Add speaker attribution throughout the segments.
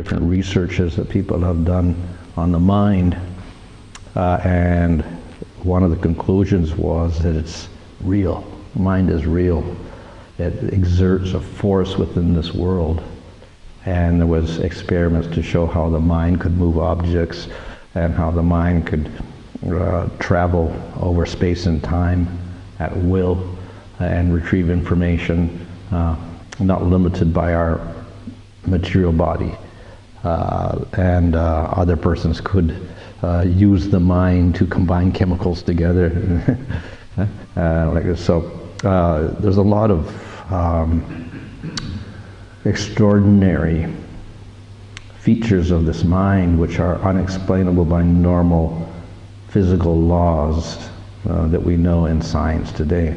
Speaker 1: different researches that people have done on the mind, and one of the conclusions was that it's real. Mind is real. It exerts a force within this world. And there was experiments to show how the mind could move objects and how the mind could travel over space and time at will and retrieve information, not limited by our material body. And other persons could use the mind to combine chemicals together. Like this. So there's a lot of extraordinary features of this mind which are unexplainable by normal physical laws that we know in science today.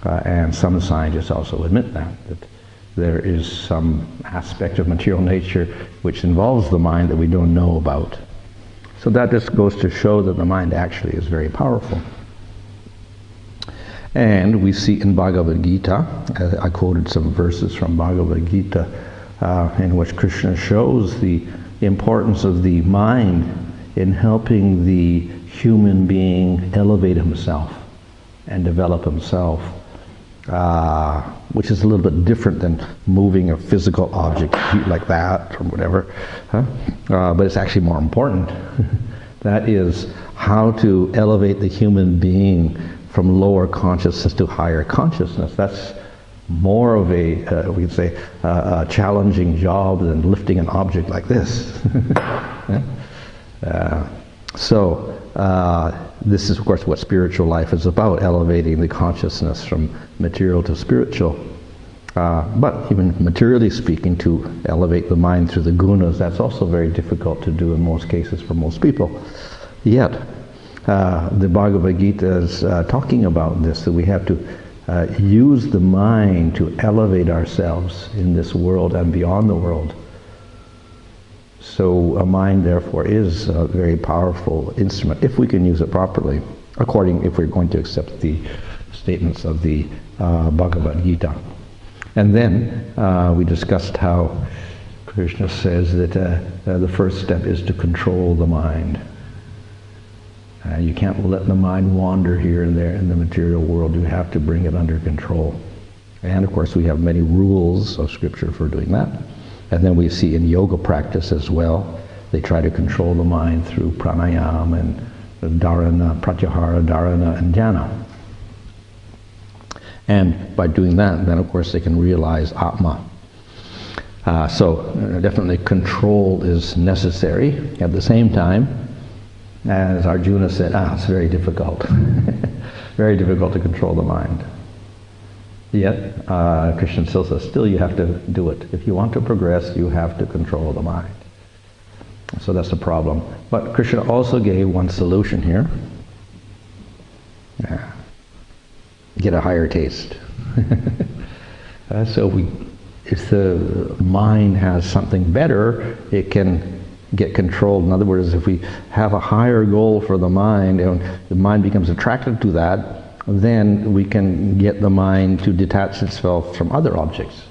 Speaker 1: And some scientists also admit that there is some aspect of material nature which involves the mind that we don't know about. So that just goes to show that the mind actually is very powerful. And we see in Bhagavad Gita, I quoted some verses from Bhagavad Gita, in which Krishna shows the importance of the mind in helping the human being elevate himself and develop himself, which is a little bit different than moving a physical object like that or whatever, but it's actually more important. That is how to elevate the human being from lower consciousness to higher consciousness. That's more of a, we could say, a challenging job than lifting an object like this. This is, of course, what spiritual life is about, elevating the consciousness from material to spiritual. But even materially speaking, to elevate the mind through the gunas, that's also very difficult to do in most cases for most people. Yet, the Bhagavad Gita is talking about this, that we have to use the mind to elevate ourselves in this world and beyond the world. So a mind, therefore, is a very powerful instrument, if we can use it properly, if we're going to accept the statements of the Bhagavad Gita. And then we discussed how Krishna says that the first step is to control the mind. You can't let the mind wander here and there in the material world. You have to bring it under control. And of course we have many rules of scripture for doing that. And then we see in yoga practice as well, they try to control the mind through pranayama and dharana, pratyahara, dharana, and dhyana. And by doing that, then of course they can realize Atma. So definitely control is necessary. At the same time, as Arjuna said, it's very difficult. Very difficult to control the mind. Yet, Krishna still says, still you have to do it. If you want to progress, you have to control the mind. So that's a problem. But Krishna also gave one solution here. Get a higher taste. So if the mind has something better, it can get controlled. In other words, if we have a higher goal for the mind, and the mind becomes attracted to that, then we can get the mind to detach itself from other objects.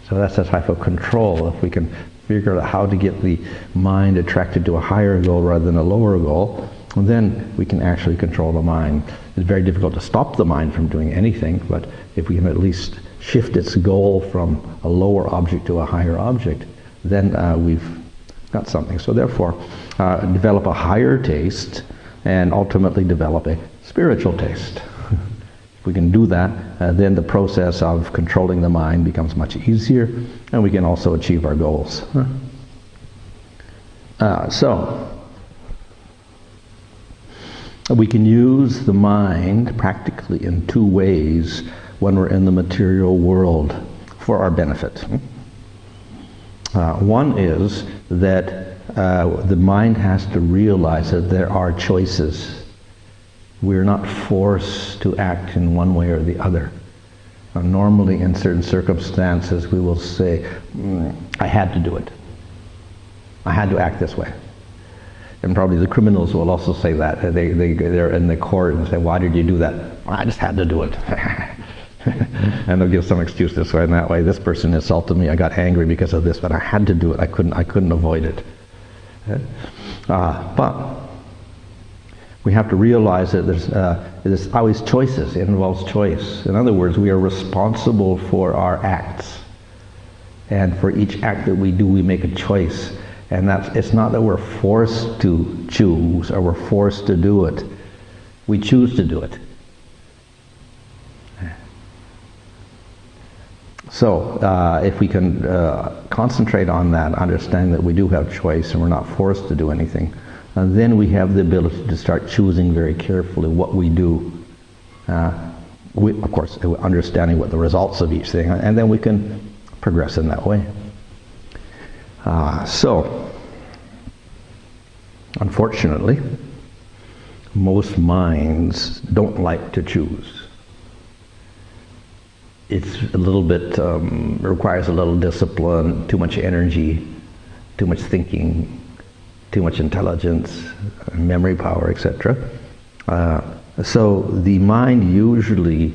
Speaker 1: So that's a type of control. If we can figure out how to get the mind attracted to a higher goal rather than a lower goal, then we can actually control the mind. It's very difficult to stop the mind from doing anything, but if we can at least shift its goal from a lower object to a higher object, then we've got something. So therefore, develop a higher taste and ultimately develop a spiritual taste. If we can do that, then the process of controlling the mind becomes much easier, and we can also achieve our goals. So we can use the mind practically in two ways when we're in the material world for our benefit. One is that the mind has to realize that there are choices. We're not forced to act in one way or the other. Normally in certain circumstances we will say, I had to do it. I had to act this way. And probably the criminals will also say that. They're in the court and say, why did you do that? Well, I just had to do it. And they'll give some excuse this way and that way. This person insulted me. I got angry because of this, but I had to do it. I couldn't avoid it. But we have to realize that there's always choices. It involves choice. In other words, we are responsible for our acts. And for each act that we do, we make a choice. And it's not that we're forced to choose or we're forced to do it. We choose to do it. So if we can concentrate on that, understanding that we do have choice and we're not forced to do anything, then we have the ability to start choosing very carefully what we do. Of course, understanding what the results of each thing, and then we can progress in that way. So, unfortunately, most minds don't like to choose. It's a little bit, requires a little discipline, too much energy, too much thinking, too much intelligence, memory power, etc. So the mind usually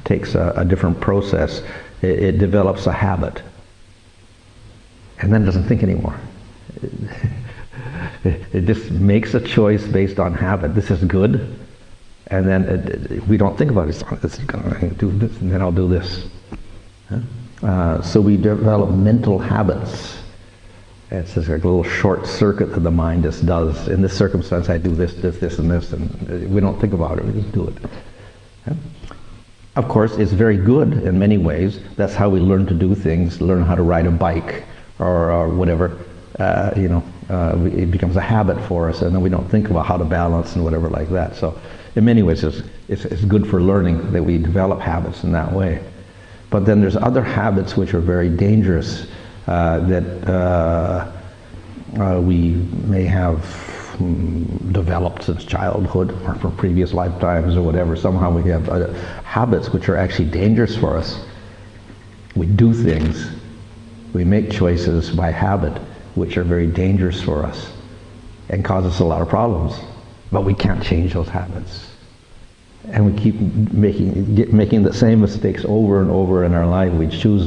Speaker 1: takes a different process. It develops a habit, and then doesn't think anymore. It just makes a choice based on habit. This is good. And then we don't think about it. It's going to do this, and then I'll do this. So we develop mental habits. It's just like a little short circuit that the mind just does. In this circumstance, I do this, this, this, and this, and we don't think about it. We just do it. Of course, it's very good in many ways. That's how we learn to do things. Learn how to ride a bike or whatever. It becomes a habit for us, and then we don't think about how to balance and whatever like that. So, in many ways, it's good for learning that we develop habits in that way. But then there's other habits which are very dangerous that we may have developed since childhood or from previous lifetimes or whatever. Somehow we have habits which are actually dangerous for us. We do things, we make choices by habit which are very dangerous for us and cause us a lot of problems. But we can't change those habits. And we keep making the same mistakes over and over in our life. We choose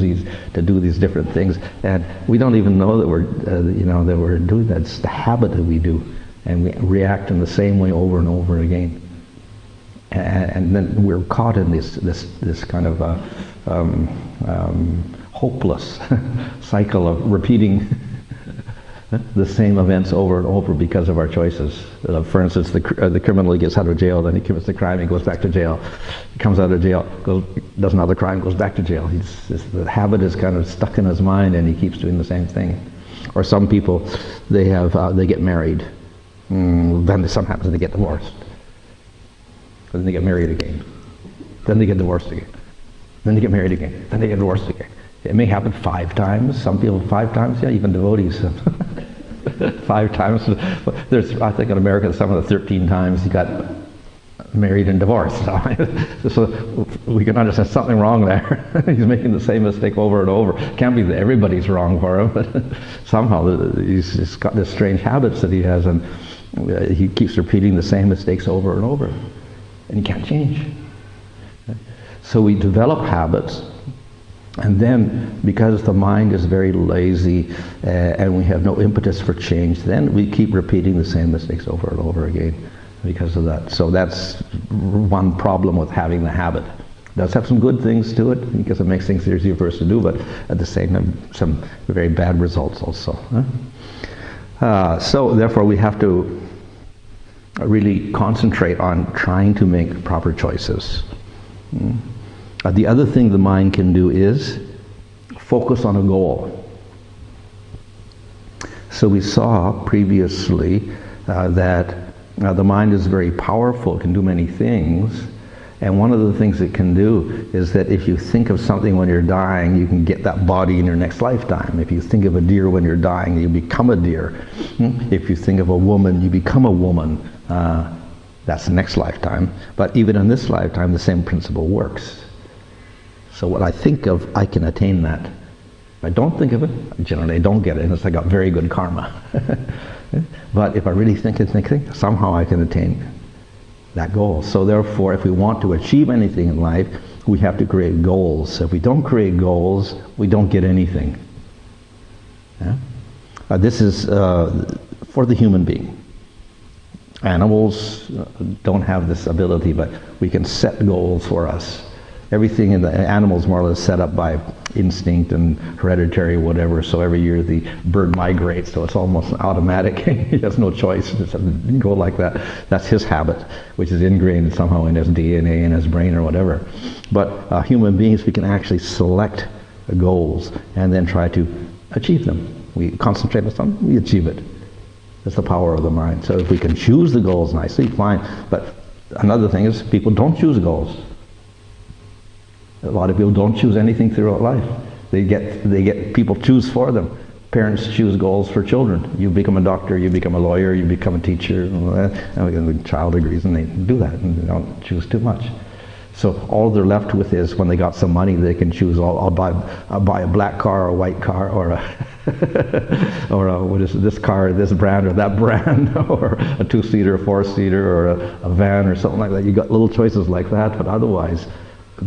Speaker 1: to do these different things, and we don't even know that we're doing that. It's the habit that we do, and we react in the same way over and over again. And then we're caught in this kind of hopeless cycle of repeating the same events over and over because of our choices. For instance, the criminal, he gets out of jail, then he commits the crime, he goes back to jail. He comes out of jail, does another crime, goes back to jail. The habit is kind of stuck in his mind, and he keeps doing the same thing. Or some people, they get married, then something happens, they get divorced. Then they get married again. Then they get divorced again. Then they get married again. Then they get divorced again. It may happen 5 times. Some people 5 times. Yeah, even devotees. 5 times. I think in America, some of the 13 times he got married and divorced. So we can understand something wrong there. He's making the same mistake over and over. Can't be that everybody's wrong for him, but somehow he's just got this strange habits that he has, and he keeps repeating the same mistakes over and over, and he can't change. So we develop habits. And then, because the mind is very lazy and we have no impetus for change, then we keep repeating the same mistakes over and over again because of that. So that's one problem with having the habit. It does have some good things to it because it makes things easier for us to do, but at the same time, some very bad results also. So therefore, we have to really concentrate on trying to make proper choices. The other thing the mind can do is focus on a goal. So we saw previously that the mind is very powerful, it can do many things, and one of the things it can do is that if you think of something when you're dying, you can get that body in your next lifetime. If you think of a deer when you're dying, you become a deer. If you think of a woman, you become a woman. That's the next lifetime. But even in this lifetime, the same principle works. So what I think of, I can attain that. If I don't think of it, generally I don't get it, unless I got very good karma. But if I really think, somehow I can attain that goal. So therefore, if we want to achieve anything in life, we have to create goals. If we don't create goals, we don't get anything. Yeah? This is for the human being. Animals don't have this ability, but we can set goals for us. Everything in the animals more or less set up by instinct and hereditary whatever, so every year the bird migrates, so it's almost automatic. He has no choice, just have to go like that. That's his habit, which is ingrained somehow in his DNA, in his brain or whatever. But human beings, we can actually select goals and then try to achieve them. We concentrate on something, we achieve it. That's the power of the mind. So if we can choose the goals nicely, fine. But another thing is people don't choose goals. A lot of people don't choose anything throughout life. They get people choose for them. Parents choose goals for children. You become a doctor, you become a lawyer, you become a teacher, and the child agrees and they do that and they don't choose too much. So all they're left with is when they got some money, they can choose, I'll buy a black car or a white car or a, or a, what is it, this car, this brand or that brand, or a 2-seater, a 4-seater, or a van or something like that. You got little choices like that, but otherwise,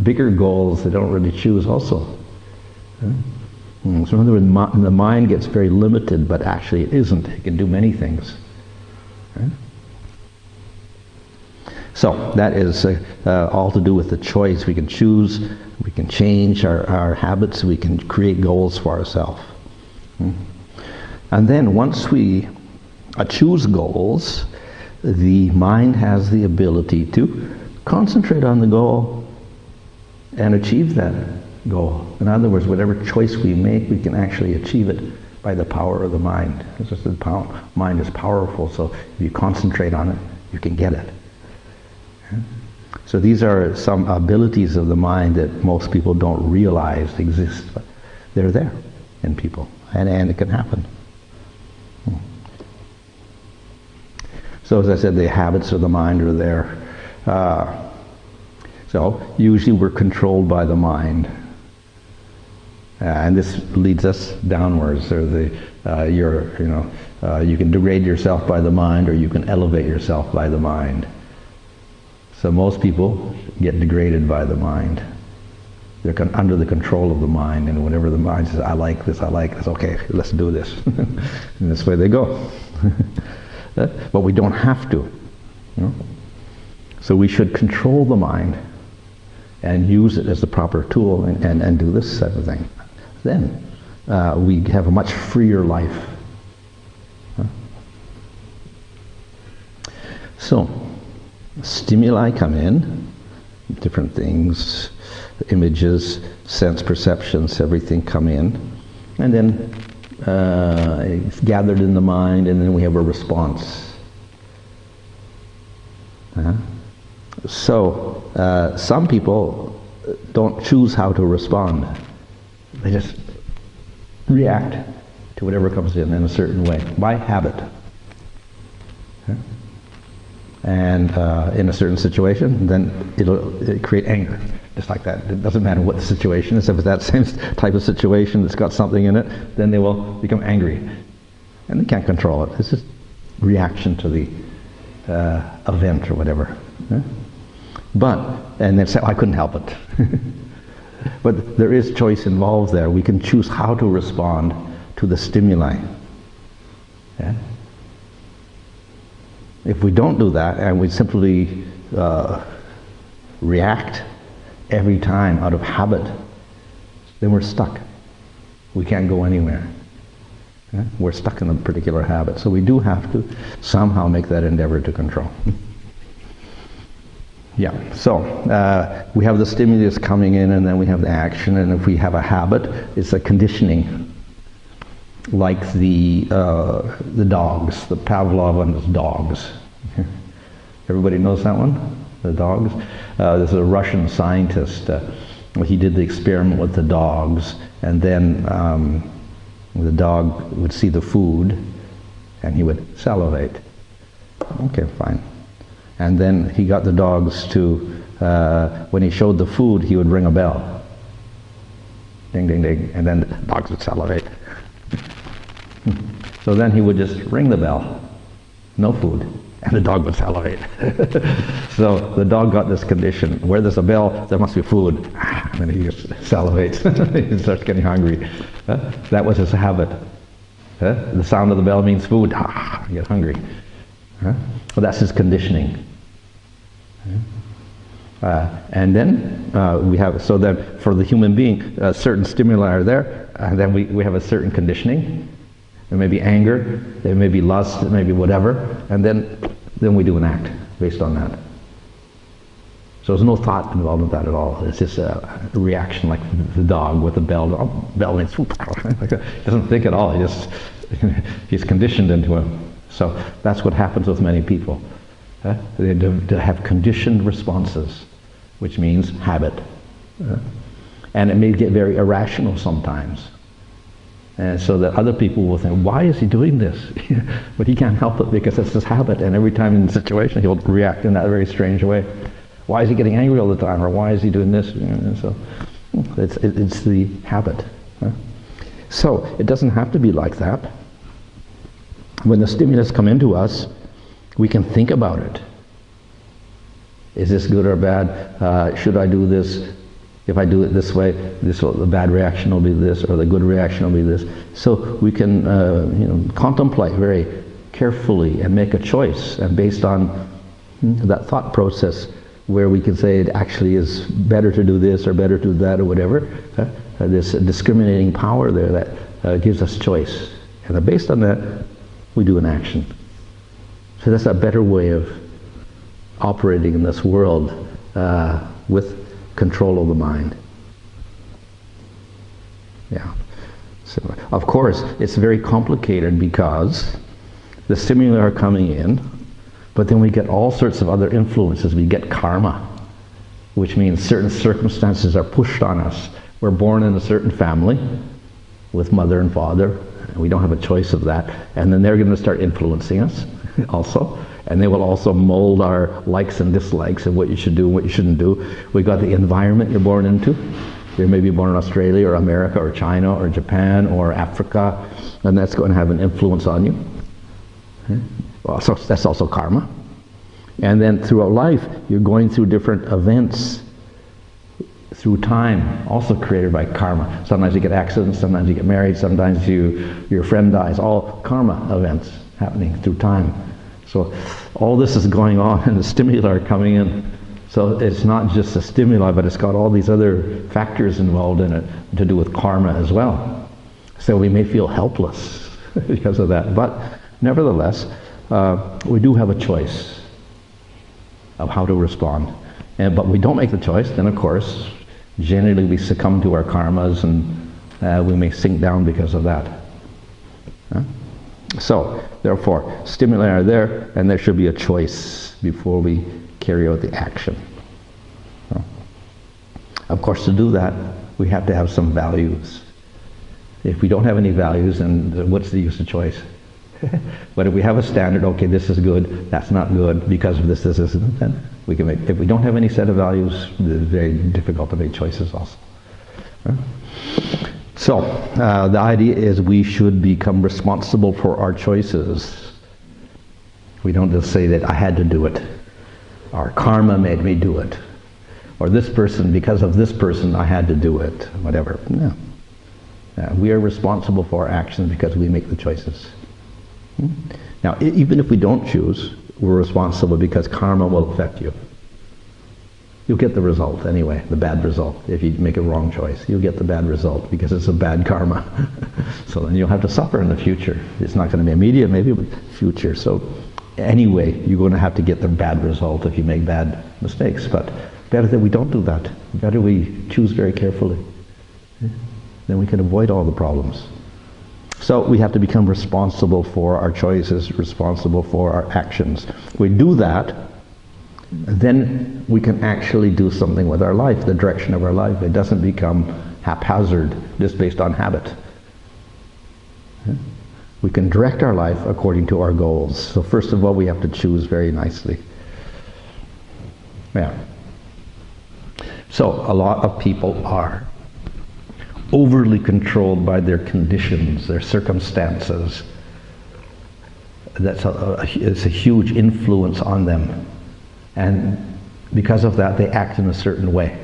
Speaker 1: bigger goals they don't really choose also. So in other words, the mind gets very limited, but actually it isn't. It can do many things. So that is all to do with the choice. We can choose, we can change our habits, we can create goals for ourselves. And then once we choose goals, the mind has the ability to concentrate on the goal and achieve that goal. In other words, whatever choice we make, we can actually achieve it by the power of the mind. It's just the mind is powerful, so if you concentrate on it, you can get it. So these are some abilities of the mind that most people don't realize exist, but they're there in people, and it can happen. So as I said, the habits of the mind are there. So usually we're controlled by the mind, and this leads us downwards. Or you can degrade yourself by the mind, or you can elevate yourself by the mind. So most people get degraded by the mind. They're under the control of the mind, and whatever the mind says, I like this, okay, let's do this. And this way they go. But we don't have to. So we should control the mind and use it as the proper tool and do this type of thing. Then we have a much freer life. So stimuli come in, different things, images, sense perceptions, everything come in, and then it's gathered in the mind, and then we have a response. So some people don't choose how to respond. They just react to whatever comes in a certain way, by habit. And in a certain situation, then it'll create anger, just like that. It doesn't matter what the situation is. If it's that same type of situation that's got something in it, then they will become angry. And they can't control it. It's just reaction to the event or whatever. And they say, I couldn't help it. But there is choice involved there. We can choose how to respond to the stimuli. Yeah? If we don't do that, and we simply react every time out of habit, then we're stuck. We can't go anywhere. Yeah? We're stuck in a particular habit. So we do have to somehow make that endeavor to control. Yeah, so we have the stimulus coming in, and then we have the action, and if we have a habit, it's a conditioning. Like the dogs, the Pavlov and his dogs. Everybody knows that one? The dogs? There's a Russian scientist. He did the experiment with the dogs, and then the dog would see the food, and he would salivate. Okay, fine. And then he got the dogs to, when he showed the food, he would ring a bell. Ding, ding, ding, and then the dogs would salivate. So then he would just ring the bell. No food. And the dog would salivate. So the dog got this condition. Where there's a bell, there must be food. And then he salivates. He starts getting hungry. That was his habit. The sound of the bell means food. I get hungry. Well, that's his conditioning. And then we have, so that for the human being, certain stimuli are there, and then we have a certain conditioning. There may be anger, there may be lust, there may be whatever, and then we do an act based on that. So there's no thought involved with that at all. It's just a reaction like the dog with the bell. Oh, bell means food. He doesn't think at all. He's conditioned into it. So that's what happens with many people. They have conditioned responses, which means habit. And it may get very irrational sometimes. And so that other people will think, why is he doing this? But he can't help it because it's his habit, and every time in a situation he'll react in that very strange way. Why is he getting angry all the time, or why is he doing this? And so it's the habit. So it doesn't have to be like that. When the stimulus come into us, we can think about it. Is this good or bad? Should I do this? If I do it this way, the bad reaction will be this, or the good reaction will be this. So we can contemplate very carefully and make a choice, and based on that thought process, where we can say it actually is better to do this or better to do that or whatever. This discriminating power there that gives us choice, and based on that, we do an action. So that's a better way of operating in this world with control of the mind. Yeah. So, of course, it's very complicated because the stimuli are coming in, but then we get all sorts of other influences. We get karma, which means certain circumstances are pushed on us. We're born in a certain family with mother and father, and we don't have a choice of that. And then they're going to start influencing us also. And they will also mold our likes and dislikes of what you should do and what you shouldn't do. We got the environment you're born into. You may be born in Australia or America or China or Japan or Africa, and that's going to have an influence on you. Well, so that's also karma. And then throughout life, you're going through different events through time, also created by karma. Sometimes you get accidents, sometimes you get married, sometimes your friend dies. All karma events happening through time. So all this is going on, and the stimuli are coming in. So it's not just a stimuli, but it's got all these other factors involved in it to do with karma as well. So we may feel helpless because of that. But nevertheless, we do have a choice of how to respond. But we don't make the choice, then of course, generally we succumb to our karmas, and we may sink down because of that. So, therefore, stimuli are there, and there should be a choice before we carry out the action. Of course, to do that, we have to have some values. If we don't have any values, then what's the use of choice? But if we have a standard, okay, this is good, that's not good, because of this, then we can make. If we don't have any set of values, it's very difficult to make choices also. So, the idea is we should become responsible for our choices. We don't just say that I had to do it, or karma made me do it, or this person, because of this person, I had to do it, whatever. No. We are responsible for our actions because we make the choices. Now, even if we don't choose, we're responsible because karma will affect you. You'll get the result anyway, the bad result. If you make a wrong choice, you'll get the bad result because it's a bad karma. So then you'll have to suffer in the future. It's not going to be immediate, maybe, but future. So anyway, you're going to have to get the bad result if you make bad mistakes. But better that we don't do that. Better we choose very carefully. Then we can avoid all the problems. So we have to become responsible for our choices, responsible for our actions. We do that, then we can actually do something with our life, the direction of our life. It doesn't become haphazard, just based on habit. We can direct our life according to our goals. So first of all, we have to choose very nicely. Yeah. So a lot of people are overly controlled by their conditions, their circumstances. it's a huge influence on them. And because of that, they act in a certain way.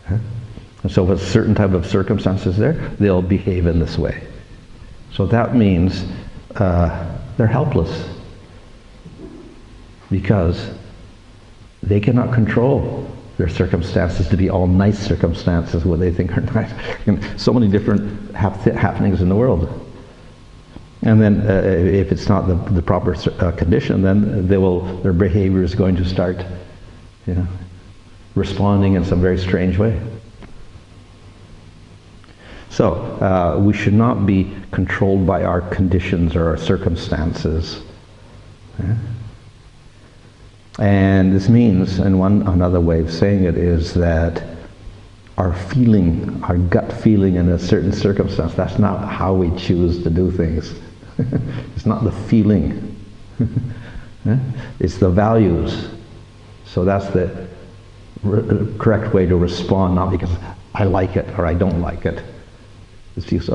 Speaker 1: And so if a certain type of circumstances there, they'll behave in this way. So that means they're helpless, because they cannot control their circumstances to be all nice circumstances, what they think are nice. And so many different happenings in the world. And then if it's not the proper condition, then their behavior is going to start, responding in some very strange way. So we should not be controlled by our conditions or our circumstances. And this means, and another way of saying it is that our feeling, our gut feeling in a certain circumstance, that's not how we choose to do things. It's not the feeling. It's the values. So that's the correct way to respond, not because I like it or I don't like it. It's just,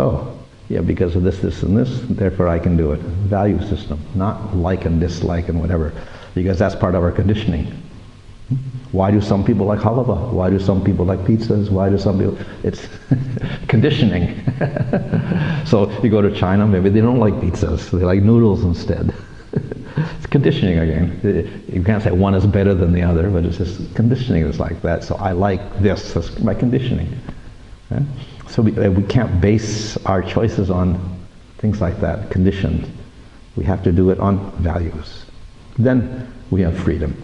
Speaker 1: because of this, this, and this, therefore I can do it. Value system, not like and dislike and whatever. Because that's part of our conditioning. Why do some people like halava? Why do some people like pizzas? Why do some people... It's conditioning. So you go to China, maybe they don't like pizzas. They like noodles instead. It's conditioning again. You can't say one is better than the other, but it's just conditioning is like that. So I like this. That's my conditioning. So we can't base our choices on things like that, conditions. We have to do it on values. Then we have freedom.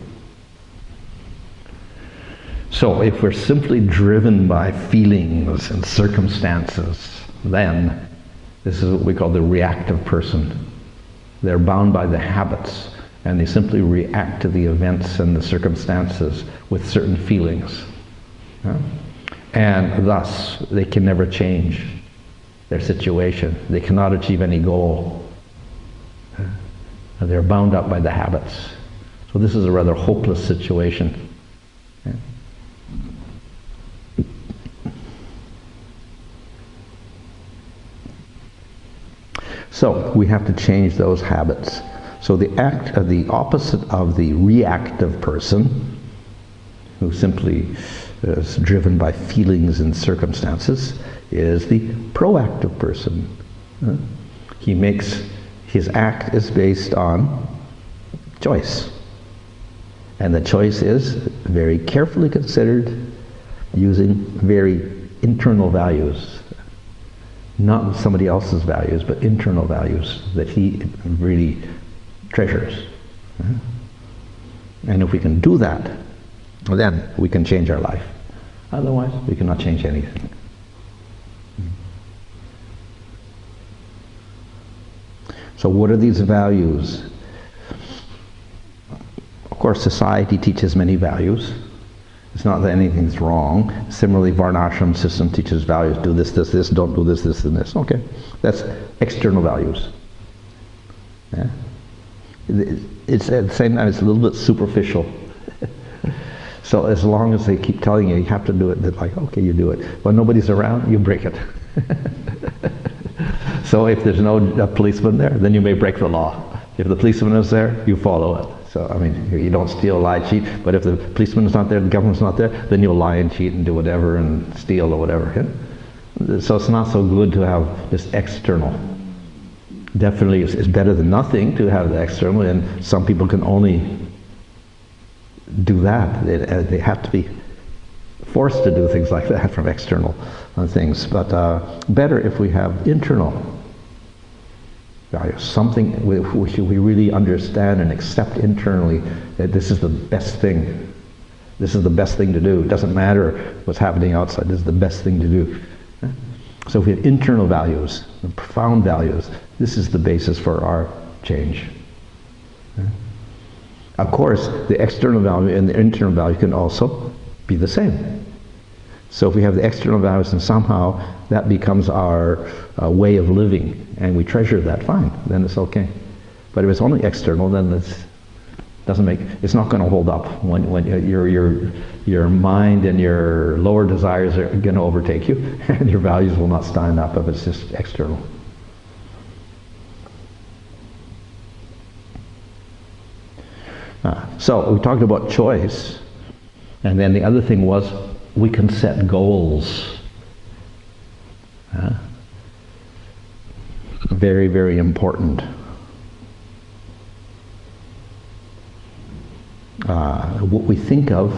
Speaker 1: So if we're simply driven by feelings and circumstances, then this is what we call the reactive person. They're bound by the habits, and they simply react to the events and the circumstances with certain feelings. And thus, they can never change their situation. They cannot achieve any goal. They're bound up by the habits. So this is a rather hopeless situation. So we have to change those habits. So the opposite of the reactive person, who simply is driven by feelings and circumstances, is the proactive person. His act is based on choice. And the choice is very carefully considered, using very internal values. Not somebody else's values, but internal values that he really treasures. And if we can do that, then we can change our life. Otherwise, we cannot change anything. So what are these values? Of course, society teaches many values. It's not that anything's wrong. Similarly, Varnashram system teaches values. Do this, this, this. Don't do this, this, and this. Okay. That's external values. It's at the same time, it's a little bit superficial. So as long as they keep telling you have to do it, they're like, okay, you do it. When nobody's around, you break it. So if there's no policeman there, then you may break the law. If the policeman is there, you follow it. So, I mean, you don't steal, lie, cheat, but if the policeman's not there, the government's not there, then you'll lie and cheat and do whatever and steal or whatever. So it's not so good to have this external. Definitely it's better than nothing to have the external, and some people can only do that. They have to be forced to do things like that from external things. But better if we have internal values, something which we really understand and accept internally, that this is the best thing. This is the best thing to do. It doesn't matter what's happening outside. This is the best thing to do. So if we have internal values, profound values, this is the basis for our change. Of course, the external value and the internal value can also be the same. So if we have the external values and somehow that becomes our way of living and we treasure that, fine, then it's okay. But if it's only external, then it's not going to hold up when your mind and your lower desires are going to overtake you, and your values will not stand up if it's just external. So we talked about choice, and then the other thing was we can set goals. Very, very important. What we think of,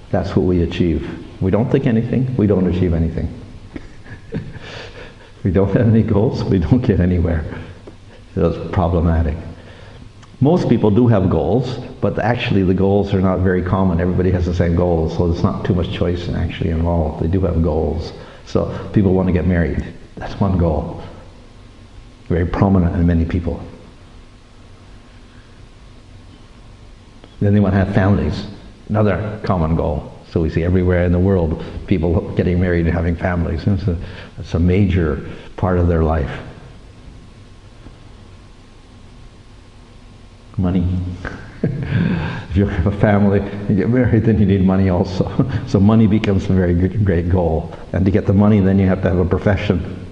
Speaker 1: that's what we achieve. We don't think anything, we don't achieve anything. We don't have any goals, we don't get anywhere. So that's problematic. Most people do have goals, but actually the goals are not very common. Everybody has the same goals, so there's not too much choice actually involved. They do have goals. So people want to get married. That's one goal. Very prominent in many people. Then they want to have families. Another common goal. So we see everywhere in the world people getting married and having families. It's a major part of their life. Money. If you have a family, you get married, then you need money also. So money becomes a very great goal. And to get the money, then you have to have a profession.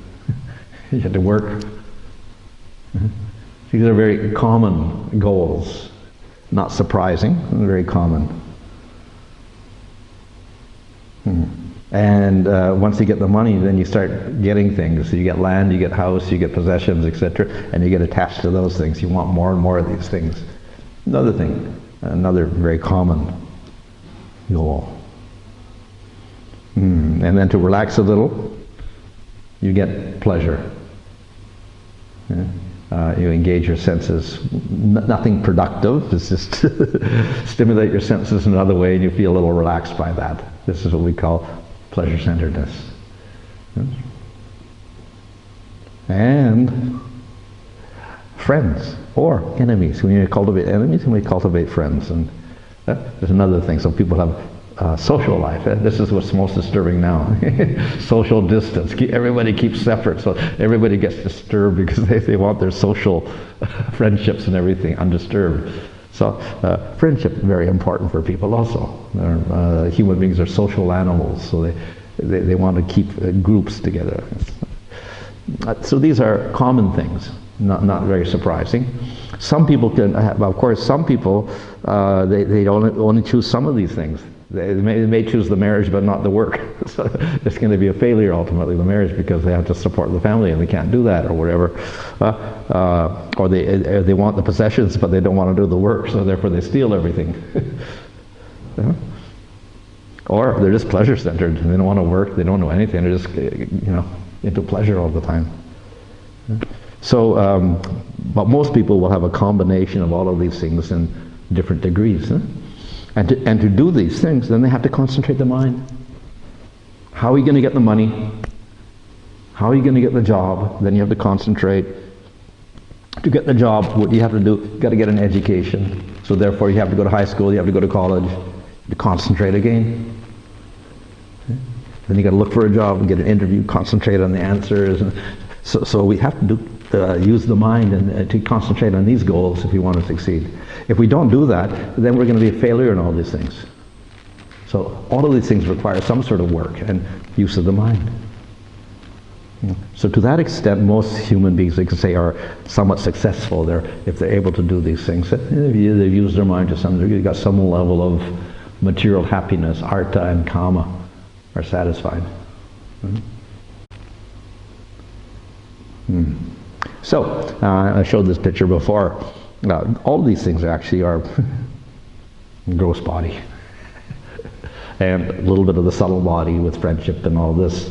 Speaker 1: You have to work. These are very common goals. Not surprising, very common. And once you get the money, then you start getting things. So you get land, you get house, you get possessions, etc. And you get attached to those things. You want more and more of these things. Another thing, another very common goal. And then to relax a little, you get pleasure. You engage your senses. Nothing productive. It's just stimulate your senses in another way and you feel a little relaxed by that. This is what we call pleasure-centeredness. And friends or enemies. When you cultivate enemies, and we cultivate friends. And there's another thing. So people have social life. This is what's most disturbing now. Social distance. Everybody keeps separate, so everybody gets disturbed because they want their social friendships and everything undisturbed. So friendship is very important for people also. Human beings are social animals, so they want to keep groups together. So these are common things, not very surprising. Some people can, of course, some people, they only choose some of these things. They may choose the marriage but not the work. So it's going to be a failure ultimately, the marriage, because they have to support the family and they can't do that or whatever. Or they want the possessions but they don't want to do the work, so therefore they steal everything. Or they're just pleasure-centered and they don't want to work, they don't know anything, they're just into pleasure all the time. So, but most people will have a combination of all of these things in different degrees. And to do these things, then they have to concentrate the mind. How are you going to get the money? How are you going to get the job? Then you have to concentrate. To get the job, what do you have to do? You've got to get an education. So therefore you have to go to high school, you have to go to college. To concentrate again. Then you got to look for a job and get an interview, concentrate on the answers. And so we have to use the mind and to concentrate on these goals if we want to succeed. If we don't do that, then we're going to be a failure in all these things. So all of these things require some sort of work and use of the mind. So to that extent, most human beings, they can say, are somewhat successful if they're able to do these things. They've used their mind to some degree, they've got some level of material happiness, artha and kama are satisfied. So, I showed this picture before. All these things actually are gross body. And a little bit of the subtle body with friendship and all this.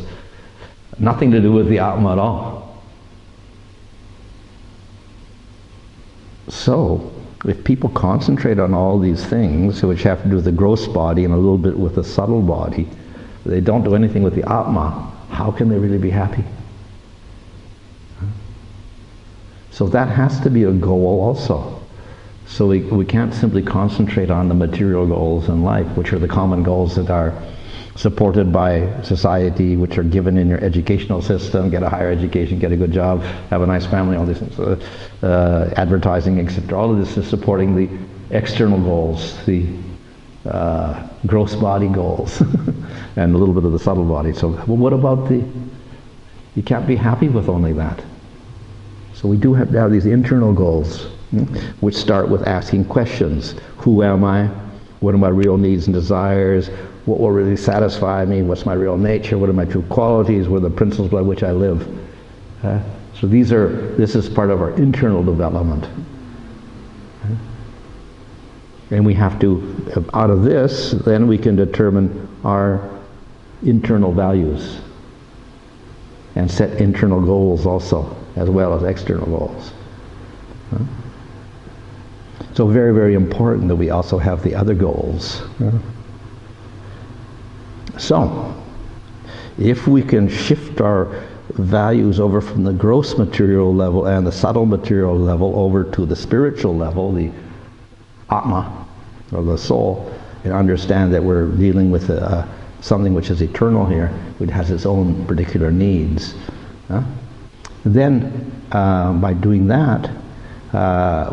Speaker 1: Nothing to do with the Atma at all. So, if people concentrate on all these things, which have to do with the gross body and a little bit with the subtle body, they don't do anything with the Atma, how can they really be happy? So that has to be a goal also. So we can't simply concentrate on the material goals in life, which are the common goals that are supported by society, which are given in your educational system, get a higher education, get a good job, have a nice family, all these things, advertising, etc. All of this is supporting the external goals, the gross body goals, and a little bit of the subtle body. So well, what about you can't be happy with only that. So we do have to have these internal goals, which start with asking questions. Who am I? What are my real needs and desires? What will really satisfy me? What's my real nature? What are my true qualities? What are the principles by which I live? So this is part of our internal development. And we have to, out of this, then we can determine our internal values and set internal goals also, as well as external goals. So very, very important that we also have the other goals. So, if we can shift our values over from the gross material level and the subtle material level over to the spiritual level, the Atma, or the soul, and understand that we're dealing with something which is eternal here, which has its own particular needs. Then, by doing that,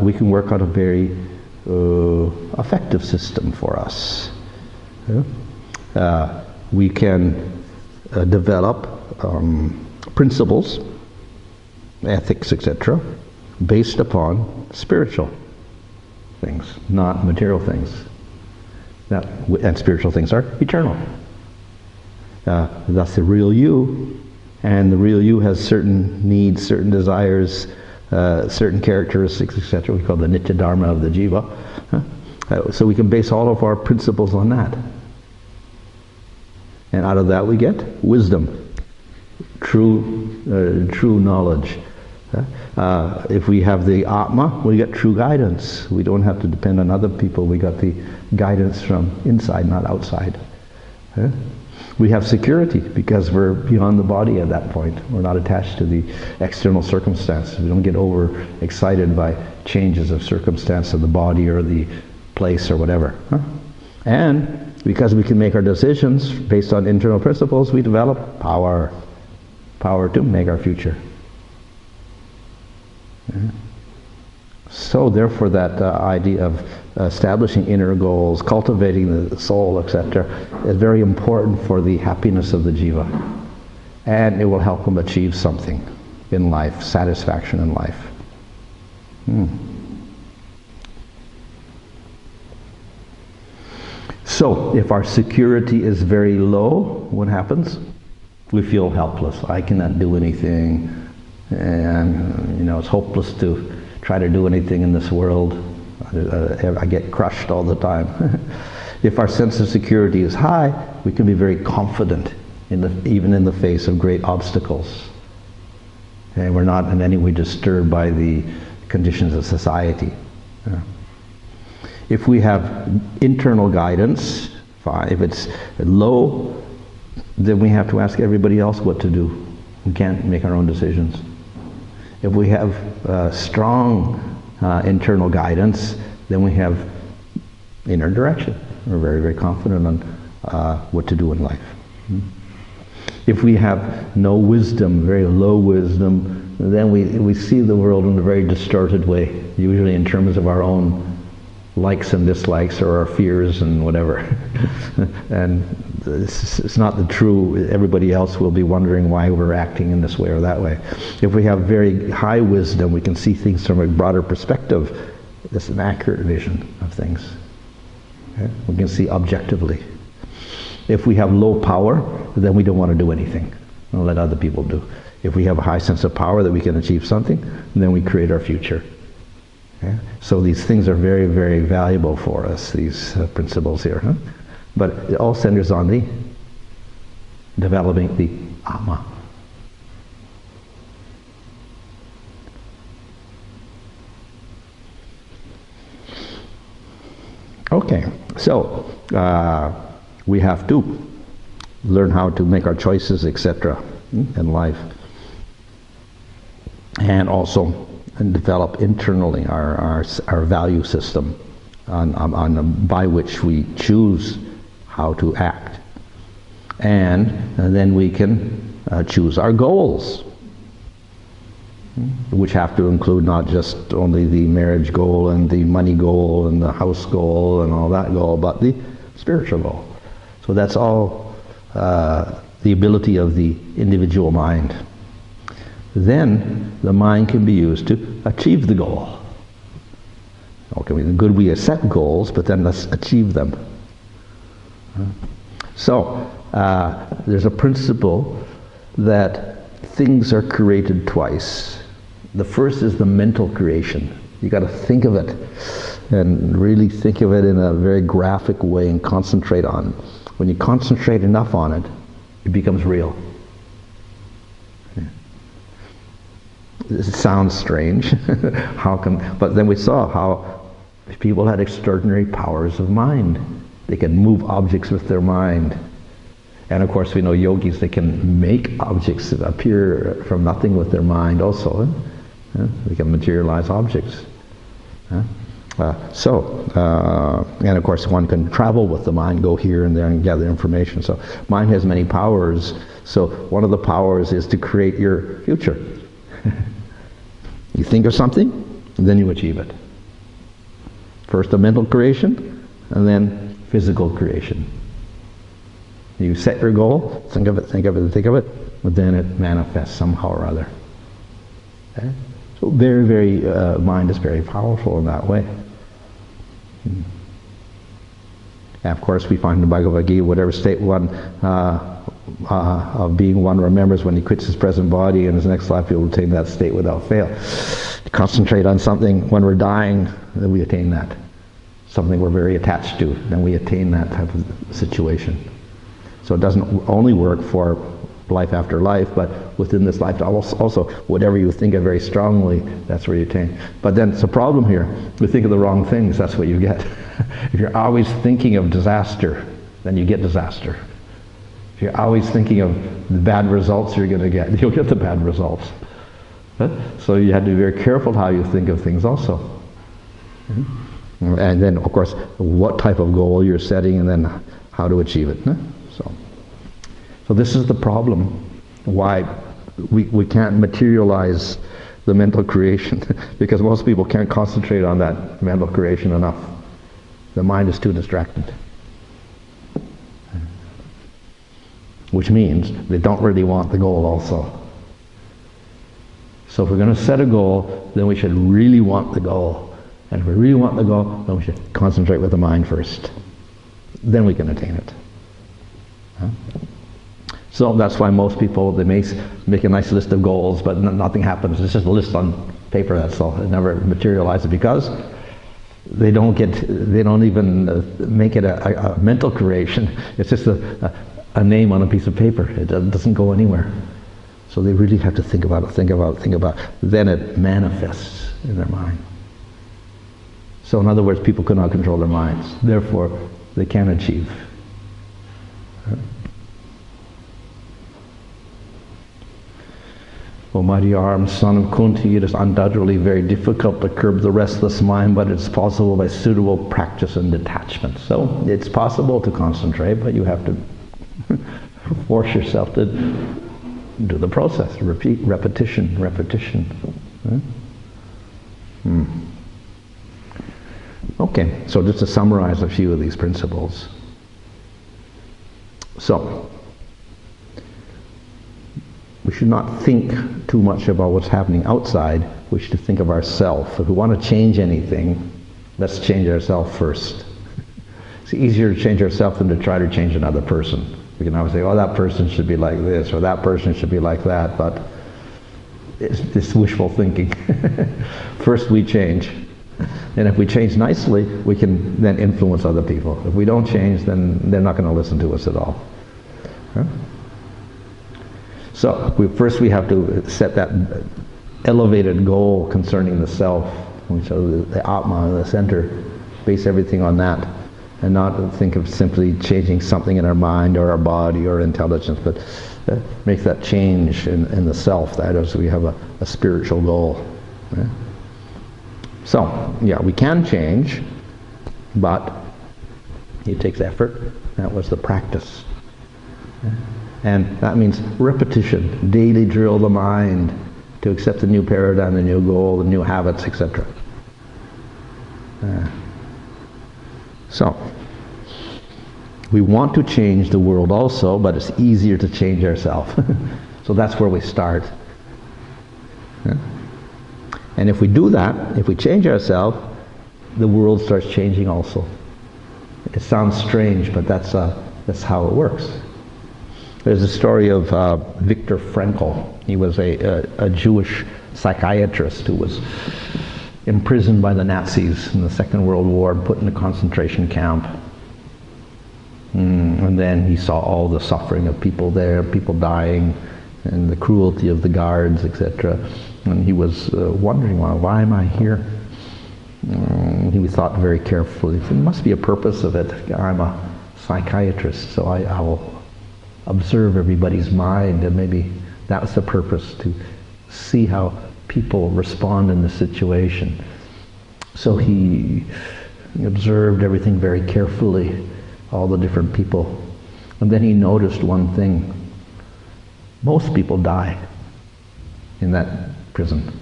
Speaker 1: we can work on a very effective system for us. We can develop principles, ethics, etc., based upon spiritual things, not material things. And spiritual things are eternal. That's the real you, and the real you has certain needs, certain desires, certain characteristics, etc. We call the Nitya Dharma of the Jiva. So we can base all of our principles on that. And out of that we get wisdom, true knowledge. If we have the Atma, we get true guidance. We don't have to depend on other people. We got the guidance from inside, not outside. We have security because we're beyond the body at that point. We're not attached to the external circumstances. We don't get overexcited by changes of circumstance of the body or the place or whatever. And because we can make our decisions based on internal principles, we develop power to make our future. So therefore that idea of establishing inner goals, cultivating the soul, etc., is very important for the happiness of the jiva. And it will help him achieve something in life, satisfaction in life. So, if our security is very low, what happens? We feel helpless. I cannot do anything, and it's hopeless to try to do anything in this world. I get crushed all the time. If our sense of security is high, we can be very confident, even in the face of great obstacles. And we're not in any way disturbed by the conditions of society. If we have internal guidance, fine. If it's low, then we have to ask everybody else what to do. We can't make our own decisions. If we have strong internal guidance, then we have inner direction. We're very, very confident on what to do in life. If we have no wisdom, very low wisdom, then we see the world in a very distorted way, usually in terms of our own likes and dislikes or our fears and whatever. And it's not the true. Everybody else will be wondering why we're acting in this way or that way. If we have very high wisdom, we can see things from a broader perspective. It's an accurate vision of things. Okay? We can see objectively. If we have low power, then we don't want to do anything. We'll let other people do. If we have a high sense of power that we can achieve something, then we create our future. Okay? So these things are very, very valuable for us, these principles here. But it all centers on the developing the Atma. Okay, so we have to learn how to make our choices, etc., in life, and also develop internally our value system by which we choose how to act, and then we can choose our goals, which have to include not just only the marriage goal and the money goal and the house goal and all that goal, but the spiritual goal. So that's all the ability of the individual mind. Then the mind can be used to achieve the goal. Okay, good we set goals, but then let's achieve them. So, there's a principle that things are created twice. The first is the mental creation. You got to think of it, and really think of it in a very graphic way and concentrate on it. When you concentrate enough on it, it becomes real. It sounds strange. How come? But then we saw how people had extraordinary powers of mind. They can move objects with their mind. And of course we know yogis, they can make objects appear from nothing with their mind also. They can materialize objects. And of course one can travel with the mind, go here and there and gather information. So mind has many powers. So one of the powers is to create your future. You think of something, and then you achieve it. First a mental creation, and then physical creation. You set your goal, think of it, think of it, think of it, but then it manifests somehow or other. Okay? So mind is very powerful in that way. And of course we find in the Bhagavad Gita, whatever state one of being one remembers when he quits his present body, in his next life he will attain that state without fail. Concentrate on something when we're dying, then we attain that. Something we're very attached to, then we attain that type of situation. So it doesn't only work for life after life, but within this life also, whatever you think of very strongly, that's where you attain. But then it's a problem here. We think of the wrong things, that's what you get. If you're always thinking of disaster, then you get disaster. If you're always thinking of the bad results you're going to get, you'll get the bad results. So you have to be very careful how you think of things also. And then, of course, what type of goal you're setting, and then how to achieve it. So this is the problem, why we can't materialize the mental creation, because most people can't concentrate on that mental creation enough. The mind is too distracted. Which means they don't really want the goal also. So if we're going to set a goal, then we should really want the goal. And if we really want the goal, then we should concentrate with the mind first. Then we can attain it. So that's why most people, they may make a nice list of goals, but nothing happens. It's just a list on paper, that's all. It never materializes because they don't even make it a mental creation. It's just a name on a piece of paper. It doesn't go anywhere. So they really have to think about it, think about it, think about it. Then it manifests in their mind. So in other words, people cannot control their minds. Therefore, they can't achieve. O mighty armed son of Kunti, it is undoubtedly very difficult to curb the restless mind, but it's possible by suitable practice and detachment. So it's possible to concentrate, but you have to force yourself to do the process. Repeat, repetition. Okay, so just to summarize a few of these principles. So, we should not think too much about what's happening outside. We should think of ourselves. If we want to change anything, let's change ourselves first. It's easier to change ourselves than to try to change another person. We can always say, oh, that person should be like this, or that person should be like that, but it's wishful thinking. First we change. And if we change nicely, we can then influence other people. If we don't change, then they're not going to listen to us at all. Huh? So first we have to set that elevated goal concerning the self, so the Atma, the center, base everything on that, and not think of simply changing something in our mind or our body or intelligence, but make that change in the self. That is, we have a spiritual goal. Yeah? So, yeah, we can change, but it takes effort. That was the practice. Yeah? And that means repetition, daily drill the mind to accept the new paradigm, the new goal, the new habits, etc. So, we want to change the world also, but it's easier to change ourselves. So that's where we start. Yeah? And if we do that, if we change ourselves, the world starts changing also. It sounds strange, but that's how it works. There's a story of Viktor Frankl. He was a Jewish psychiatrist who was imprisoned by the Nazis in the Second World War, put in a concentration camp. And then he saw all the suffering of people there, people dying, and the cruelty of the guards, etc. And he was wondering, well, why am I here? He thought very carefully. There must be a purpose of it. I'm a psychiatrist, so I will observe everybody's mind, and maybe that was the purpose, to see how people respond in the situation. So he observed everything very carefully, all the different people. And then he noticed one thing. Most people die in that prison.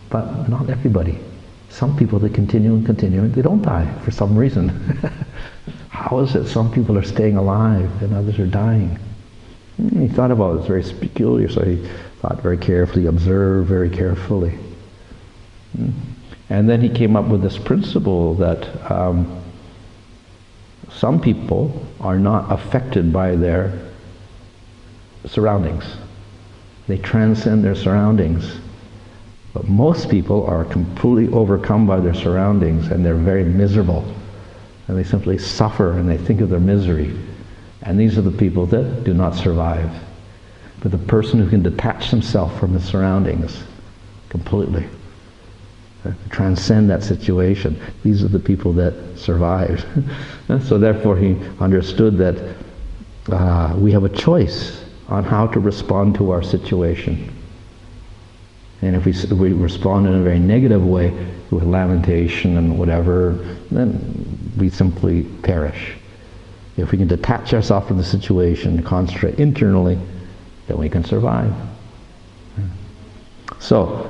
Speaker 1: But not everybody. Some people, they continue and continue, and they don't die for some reason. How is it some people are staying alive and others are dying? He thought about it. It's very peculiar, so he thought very carefully, observed very carefully. And then he came up with this principle that some people are not affected by their surroundings. They transcend their surroundings. But most people are completely overcome by their surroundings, and they're very miserable. And they simply suffer, and they think of their misery. And these are the people that do not survive. But the person who can detach himself from his surroundings completely, transcend that situation, these are the people that survive. So therefore he understood that we have a choice on how to respond to our situation. And if we respond in a very negative way, with lamentation and whatever, then we simply perish. If we can detach ourselves from the situation and concentrate internally, then we can survive. So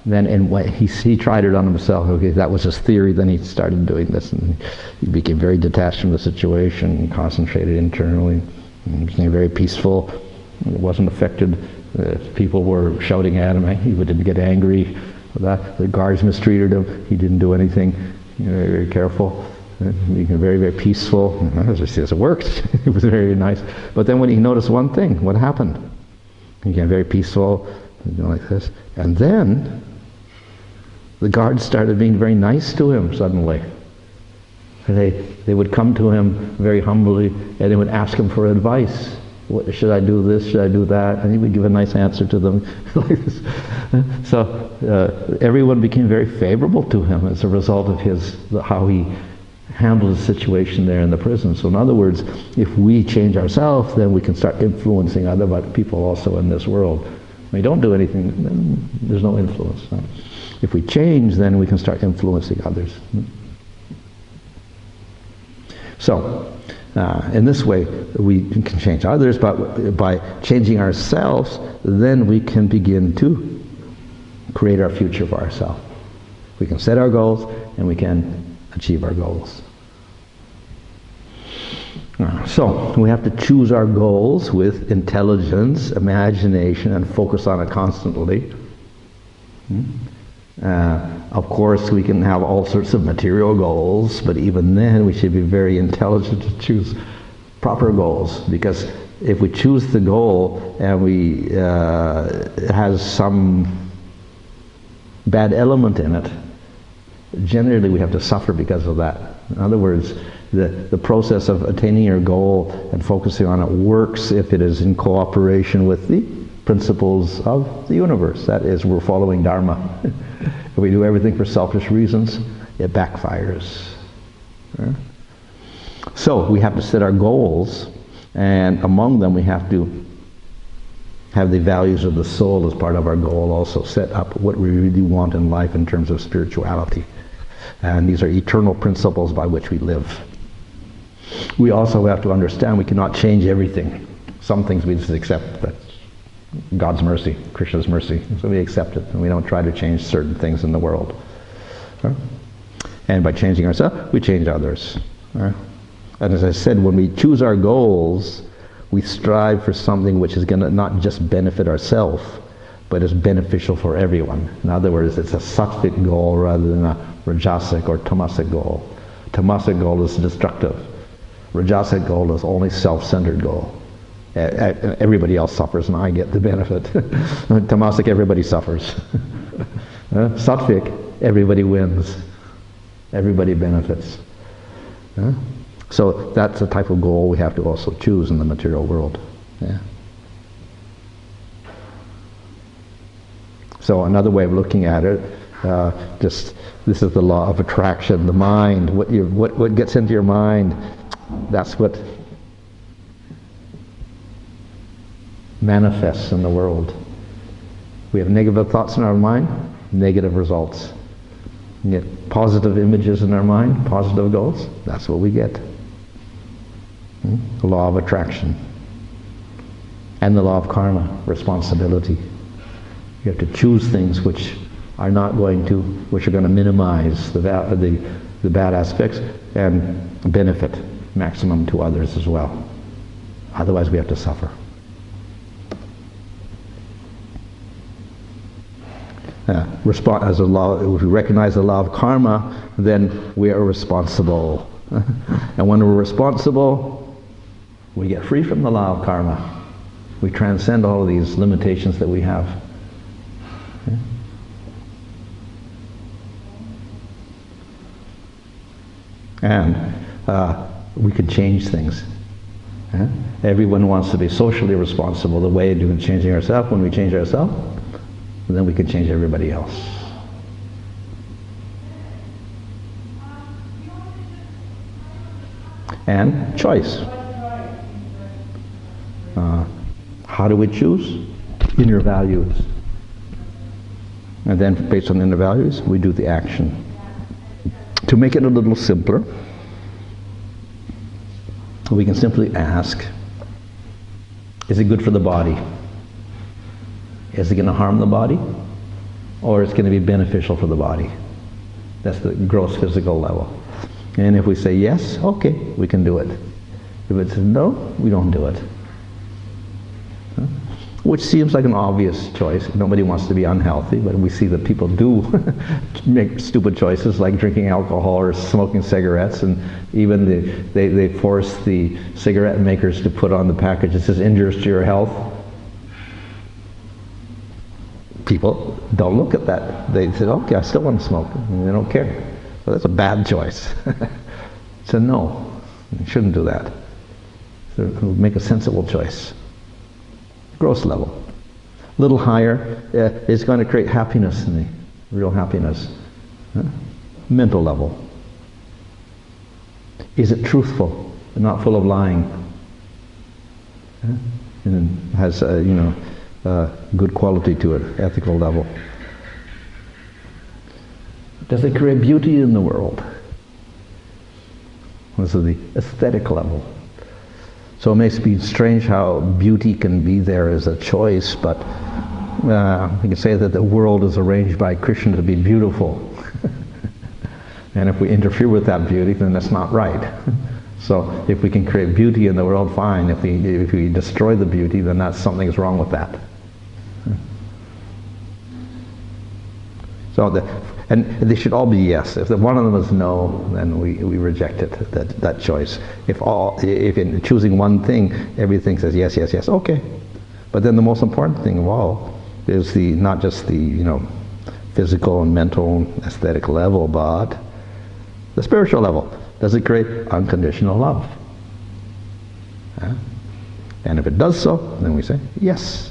Speaker 1: then he tried it on himself. Okay, that was his theory. Then he started doing this, and he became very detached from the situation and concentrated internally. And he became very peaceful. He wasn't affected. People were shouting at him. He didn't get angry. The guards mistreated him. He didn't do anything. Very, very careful. He became very, very peaceful. It worked. It was very nice. But then when he noticed one thing, what happened? He became very peaceful, like this. And then the guards started being very nice to him suddenly. They would come to him very humbly, and they would ask him for advice. What, should I do this? Should I do that? And he would give a nice answer to them like this. So everyone became very favorable to him as a result of how he handled the situation there in the prison. So in other words, if we change ourselves, then we can start influencing other people also in this world. If we don't do anything, then there's no influence. If we change, then we can start influencing others. So, in this way, we can change others, but by changing ourselves, then we can begin to create our future for ourselves. We can set our goals, and we can achieve our goals. So, we have to choose our goals with intelligence, imagination, and focus on it constantly. Of course, we can have all sorts of material goals, but even then we should be very intelligent to choose proper goals, because if we choose the goal and it has some bad element in it, generally we have to suffer because of that. In other words, the process of attaining your goal and focusing on it works if it is in cooperation with the principles of the universe. That is, we're following Dharma. If we do everything for selfish reasons, it backfires. So we have to set our goals, and among them we have to have the values of the soul as part of our goal, also set up what we really want in life in terms of spirituality. And these are eternal principles by which we live. We also have to understand we cannot change everything. Some things we just accept, but God's mercy, Krishna's mercy, so we accept it, and we don't try to change certain things in the world. And by changing ourselves, we change others. And as I said, when we choose our goals, we strive for something which is going to not just benefit ourselves, but it's beneficial for everyone. In other words, it's a sattvic goal rather than a rajasic or tamasic goal. Tamasic goal is destructive. Rajasic goal is only self-centered goal. Everybody else suffers and I get the benefit. Tamasic, everybody suffers. Sattvic, everybody wins. Everybody benefits. So that's the type of goal we have to also choose in the material world. Yeah. So another way of looking at it, this is the law of attraction. The mind, what gets into your mind, that's what manifests in the world. We have negative thoughts in our mind, negative results. We get positive images in our mind, positive goals, that's what we get. The law of attraction. And the law of karma, responsibility. You have to choose things which are going to minimize the bad aspects and benefit maximum to others as well. Otherwise we have to suffer. As a law, if we recognize the law of karma, then we are responsible. And when we're responsible, we get free from the law of karma. We transcend all of these limitations that we have. And we can change things. Everyone wants to be socially responsible. The way of changing ourselves, when we change ourselves, then we can change everybody else. And choice. How do we choose? Inner values. And then based on inner values, we do the action. To make it a little simpler, we can simply ask, is it good for the body? Is it going to harm the body? Or is it going to be beneficial for the body? That's the gross physical level. And if we say yes, okay, we can do it. If it says no, we don't do it. Which seems like an obvious choice. Nobody wants to be unhealthy, but we see that people do make stupid choices like drinking alcohol or smoking cigarettes, and even they force the cigarette makers to put on the package that says injurious to your health. People don't look at that. They say, okay, I still want to smoke, and they don't care. Well, that's a bad choice. So no, you shouldn't do that. So make a sensible choice. Gross level. A little higher is going to create happiness in me, real happiness. Mental level. Is it truthful and not full of lying? And has good quality to it, ethical level. Does it create beauty in the world? This is the aesthetic level. So it may be strange how beauty can be there as a choice, but we can say that the world is arranged by Krishna to be beautiful. And if we interfere with that beauty, then that's not right. So if we can create beauty in the world, fine. If we destroy the beauty, then something's wrong with that. So and they should all be yes. If one of them is no, then we reject it, that choice. If in choosing one thing, everything says yes, yes, yes, okay. But then the most important thing of all is not just the physical and mental and aesthetic level, but the spiritual level. Does it create unconditional love? And if it does so, then we say yes.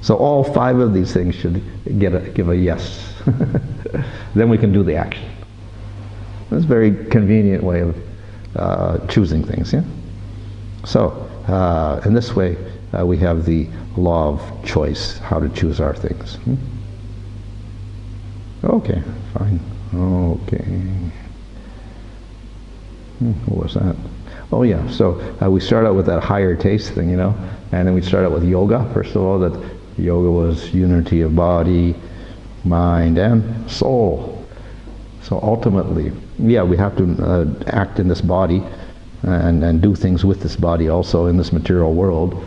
Speaker 1: So all 5 of these things should give a yes. Then we can do the action. That's a very convenient way of choosing things, yeah? So, in this way, we have the law of choice, how to choose our things. Okay, fine. Okay. What was that? Oh yeah, so we start out with that higher taste thing, and then we start out with yoga. First of all, that yoga was unity of body, mind, and soul. So ultimately, yeah, we have to act in this body and do things with this body also in this material world.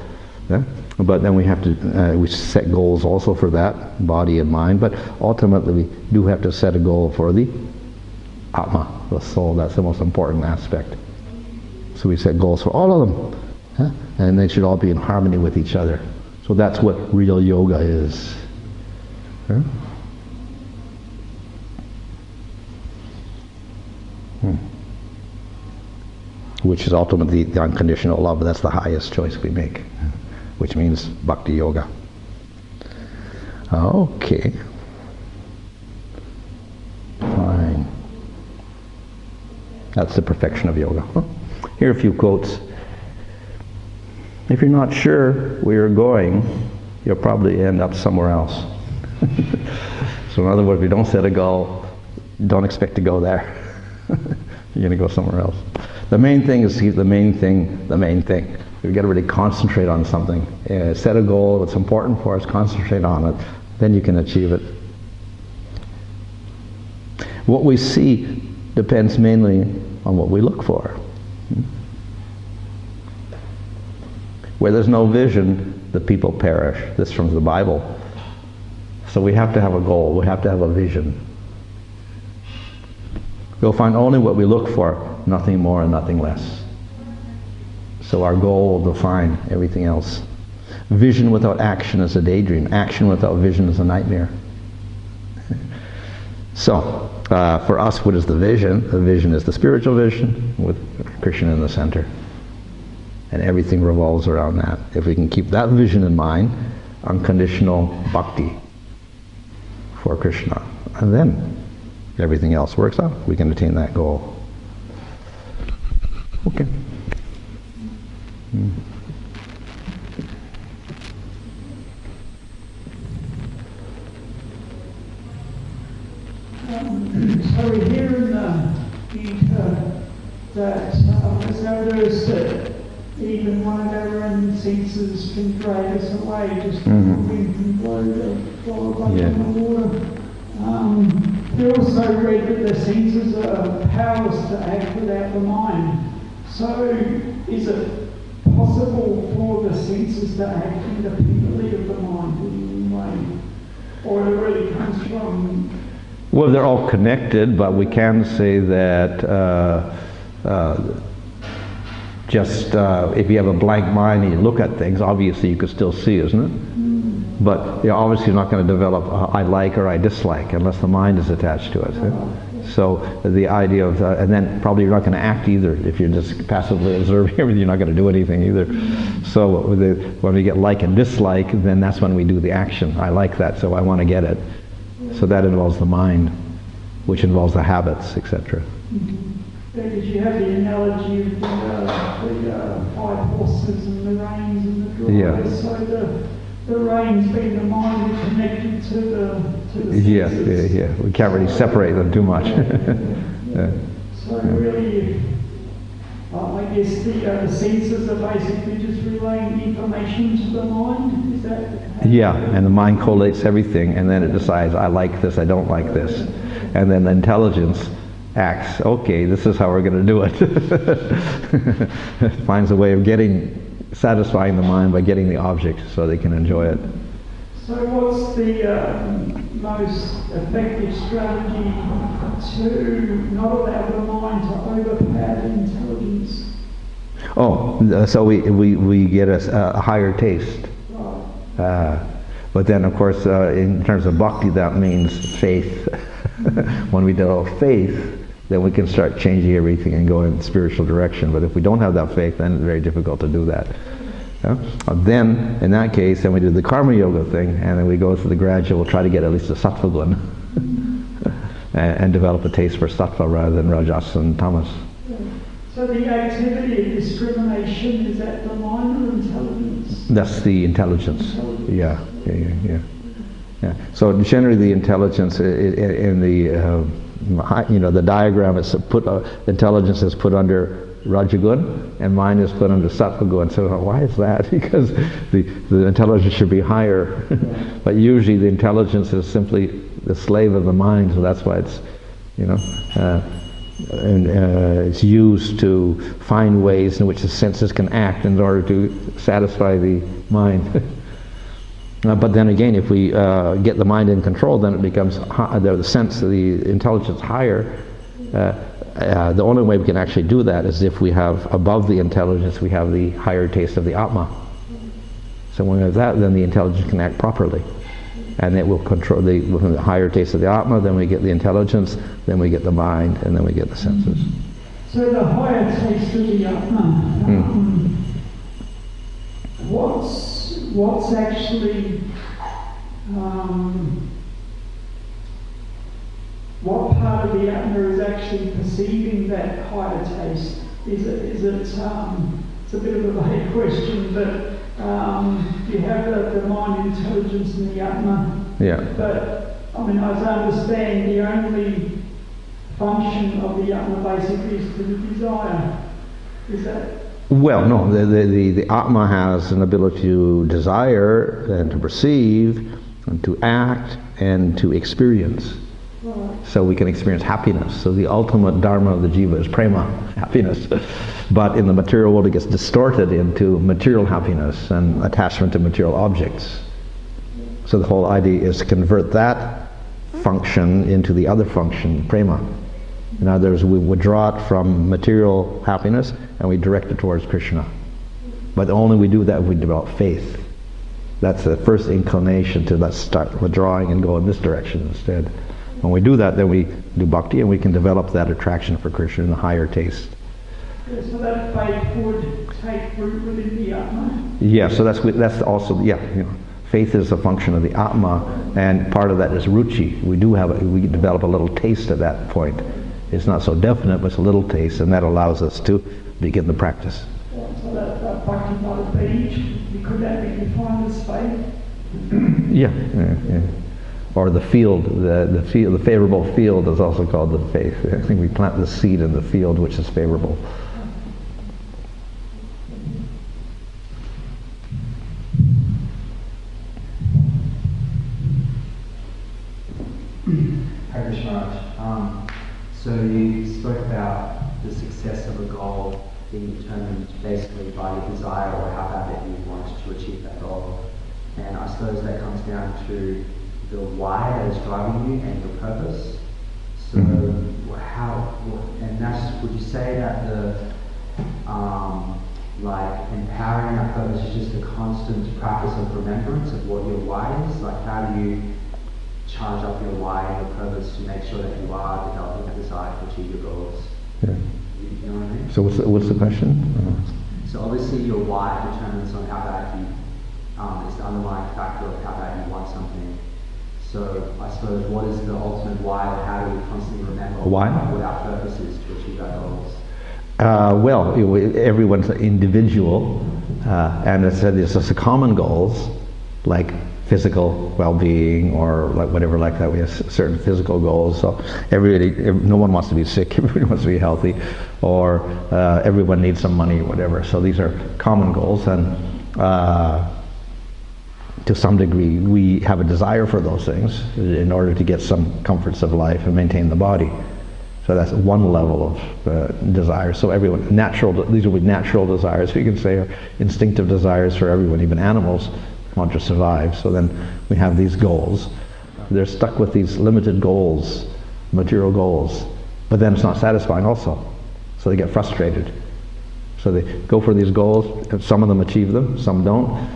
Speaker 1: Yeah? But then we have to we set goals also for that, body and mind. But ultimately, we do have to set a goal for the Atma, the soul. That's the most important aspect. So we set goals for all of them, yeah? And they should all be in harmony with each other. So that's what real yoga is. Yeah? Which is ultimately the unconditional love. That's the highest choice we make, which means bhakti yoga. Okay. Fine. That's the perfection of yoga. Here are a few quotes. If you're not sure where you're going, you'll probably end up somewhere else. So in other words, if you don't set a goal, don't expect to go there. You're going to go somewhere else. The main thing is to keep the main thing the main thing. We've got to really concentrate on something. Set a goal, what's important for us, concentrate on it, then you can achieve it. What we see depends mainly on what we look for. Where there's no vision, the people perish. This is from the Bible. So we have to have a goal, we have to have a vision. We'll find only what we look for, nothing more and nothing less. So our goal will define everything else. Vision without action is a daydream. Action without vision is a nightmare. So, for us, what is the vision? The vision is the spiritual vision with Krishna in the center. And everything revolves around that. If we can keep that vision in mind, unconditional bhakti for Krishna, and then everything else works out. We can attain that goal. Okay.
Speaker 2: So we hear in the Gita that there's notice that even one of our own senses can drag us away, just as the wind can blow up on the water. We also read that the senses are powerless to act without the mind. So is it possible for the senses to act independently of the mind in any way? Or it really comes from...
Speaker 1: Well, they're all connected, but we can say that if you have a blank mind and you look at things, obviously you could still see, isn't it? But you're obviously not going to develop I like or I dislike unless the mind is attached to it. So the idea of, and then probably you're not going to act either. If you're just passively observing everything, you're not going to do anything either. So when we get like and dislike, then that's when we do the action. I like that, so I want to get it. So that involves the mind, which involves the habits, etc.
Speaker 2: Because you have the analogy of the 5 horses and the reins and the drivers. So the reins being the mind is connected to the senses.
Speaker 1: Yeah. We can't really separate them too much.
Speaker 2: So really, I guess the senses are basically just relaying information to the mind. Is that?
Speaker 1: Yeah, and the mind collates everything, and then it decides, I like this, I don't like this. And then the intelligence acts, okay, this is how we're going to do it. It finds a way of satisfying the mind by getting the object so they can enjoy it.
Speaker 2: So what's the most effective strategy to not allow the mind to overpower the intelligence?
Speaker 1: So we get a higher taste. But then, of course, in terms of bhakti, that means faith. When we develop faith, then we can start changing everything and go in the spiritual direction. But if we don't have that faith, then it's very difficult to do that. Then, in that case, then we do the karma yoga thing, and then we go through the gradual, we'll try to get at least a sattva gun and develop a taste for sattva rather than rajas and tamas.
Speaker 2: So the activity of discrimination, is that the mind or intelligence?
Speaker 1: That's the intelligence. Yeah. So generally the intelligence in the diagram is intelligence is put under Rajagun and mind is put under Sattvagun. So why is that? Because the intelligence should be higher. But usually the intelligence is simply the slave of the mind, so that's why it's, and it's used to find ways in which the senses can act in order to satisfy the mind. But then again, if we get the mind in control, then it becomes the sense, the intelligence higher. The only way we can actually do that is if we have above the intelligence, we have the higher taste of the Atma. So when we have that, then the intelligence can act properly. And it will control the higher taste of the Atma, then we get the intelligence, then we get the mind, and then we get the senses.
Speaker 2: So the higher taste of the Atma, what's actually, what part of the Atma is actually perceiving that higher taste? Is it it's a bit of a vague question, but you have the mind, intelligence, and the Atma.
Speaker 1: Yeah.
Speaker 2: But I mean, as I understand, the only function of the Atma basically is to desire. Is that?
Speaker 1: Well, no. The Atma has an ability to desire and to perceive and to act and to experience.
Speaker 2: Right.
Speaker 1: So we can experience happiness. So the ultimate dharma of the jiva is prema, happiness. But in the material world it gets distorted into material happiness and attachment to material objects. So the whole idea is to convert that function into the other function, prema. In other words, we withdraw it from material happiness and we direct it towards Krishna. But only we do that if we develop faith. That's the first inclination to let's start withdrawing and go in this direction instead. When we do that, then we do bhakti and we can develop that attraction for Krishna in a higher taste.
Speaker 2: Yeah, so that faith would take root within the Atma?
Speaker 1: Yeah, so that's also, yeah, you know, faith is a function of the Atma, and part of that is ruchi. We develop a little taste at that point. It's not so definite, but it's a little taste, and that allows us to begin the practice.
Speaker 2: Yeah, so that bhakti not a beach, could that be defined as faith?
Speaker 1: Yeah. Or the field, the favorable field is also called the faith. I think we plant the seed in the field which is favorable.
Speaker 3: Hare Krishna. So you spoke about the success of a goal being determined basically by your desire or how bad you want to achieve that goal. And I suppose that comes down to the why that is driving you and your purpose. So would you say that the empowering that purpose is just a constant practice of remembrance of what your why is? Like, how do you charge up your why and your purpose to make sure that you are developing a desire to achieve your goals?
Speaker 1: Yeah.
Speaker 3: You know what I mean?
Speaker 1: So what's the question?
Speaker 3: So obviously your why determines on how bad you, is the underlying factor of how bad you want something. So I suppose what is the ultimate why, or how do we constantly remember
Speaker 1: why?
Speaker 3: What our purpose is to achieve our goals?
Speaker 1: Well, everyone's individual, and as I said, there's just common goals, like physical well-being or like whatever like that. We have certain physical goals. So no one wants to be sick. Everybody wants to be healthy, or everyone needs some money, whatever. So these are common goals, and to some degree, we have a desire for those things in order to get some comforts of life and maintain the body. So that's one level of desire. So everyone, these will be natural desires, we can say, or instinctive desires for everyone, even animals want to survive. So then we have these goals. They're stuck with these limited goals, material goals, but then it's not satisfying also. So they get frustrated. So they go for these goals, some of them achieve them, some don't,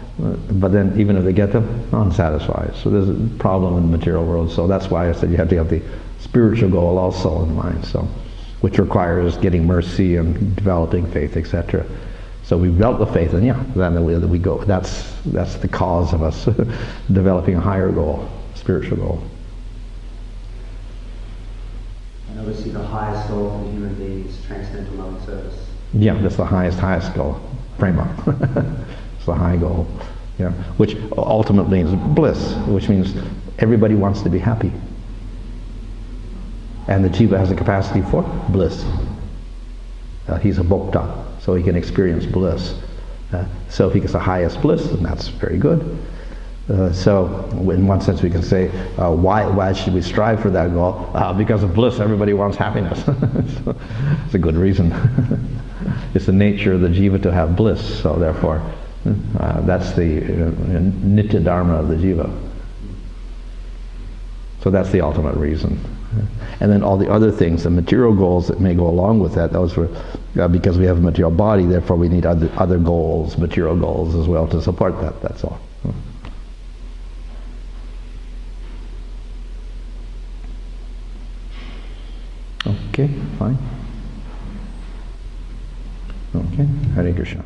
Speaker 1: but then even if they get them, unsatisfied. So there's a problem in the material world. So that's why I said you have to have the spiritual goal also in mind, so which requires getting mercy and developing faith, etc. So we develop the faith, and then we go. That's the cause of us developing a higher goal, spiritual goal.
Speaker 3: And obviously the highest goal for the human being is transcendental love and service.
Speaker 1: Yeah, that's the highest goal, prema. It's the high goal, yeah, which ultimately means bliss, which means everybody wants to be happy. And the jiva has a capacity for bliss. He's a bhokta, so he can experience bliss. So if he gets the highest bliss, then that's very good. So in one sense we can say, why should we strive for that goal? Because of bliss, everybody wants happiness. So it's a good reason. It's the nature of the jiva to have bliss, so therefore that's the nitya dharma of the jiva. So that's the ultimate reason. And then all the other things, the material goals that may go along with that, those were because we have a material body, therefore we need other goals, material goals as well to support that, that's all. Okay, fine. Okay, Hare Krishna.